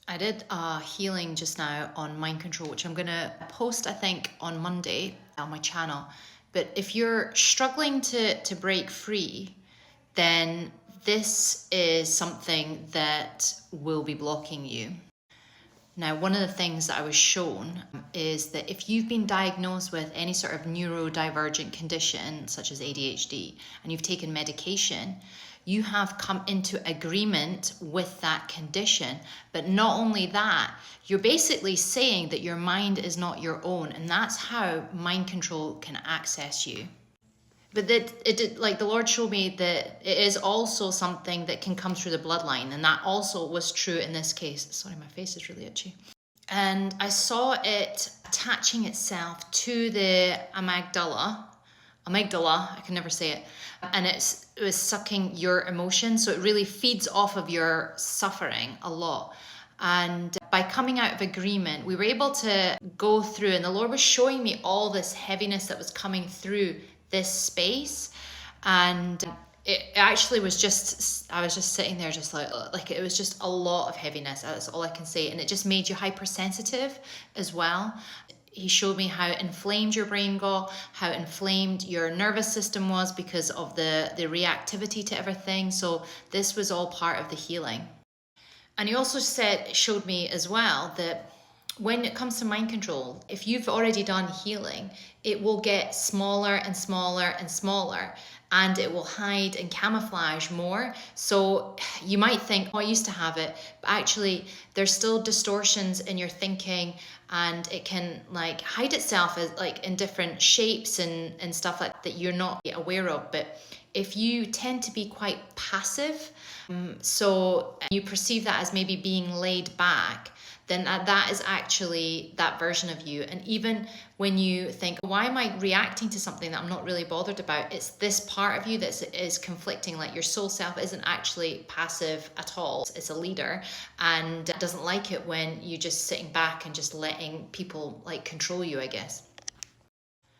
I did a healing just now on mind control, which I'm going to post, I think, on Monday on my channel. But if you're struggling to break free, then this is something that will be blocking you. Now, one of the things that I was shown is that if you've been diagnosed with any sort of neurodivergent condition, such as ADHD, and you've taken medication, you have come into agreement with that condition. But not only that, you're basically saying that your mind is not your own, and that's how mind control can access you. But that it did, like the Lord showed me that it is also something that can come through the bloodline, and that also was true in this case. Sorry, my face is really itchy. And I saw it attaching itself to the amygdala, I can never say it, and it was sucking your emotions. So it really feeds off of your suffering a lot. And by coming out of agreement, we were able to go through, and the Lord was showing me all this heaviness that was coming through this space. And it actually was just, I was just sitting there just like it was just a lot of heaviness. That's all I can say. And it just made you hypersensitive as well. He showed me how inflamed your brain got, how inflamed your nervous system was because of the reactivity to everything. So this was all part of the healing. And he also showed me as well that when it comes to mind control, if you've already done healing, it will get smaller and smaller and smaller, and it will hide and camouflage more. So you might think, oh, I used to have it, but actually there's still distortions in your thinking, and it can like hide itself as like in different shapes and stuff like that you're not aware of. But if you tend to be quite passive, so you perceive that as maybe being laid back, then that is actually that version of you. And even when you think, why am I reacting to something that I'm not really bothered about? It's this part of you that is conflicting. Like your soul self isn't actually passive at all. It's a leader and doesn't like it when you're just sitting back and just letting people like control you, I guess.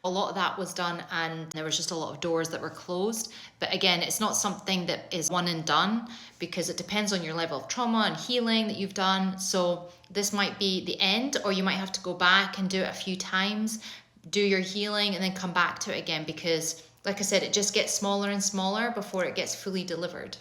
A lot of that was done, and there was just a lot of doors that were closed. But again, it's not something that is one and done, because it depends on your level of trauma and healing that you've done. So this might be the end, or you might have to go back and do it a few times, do your healing, and then come back to it again, because like I said, it just gets smaller and smaller before it gets fully delivered.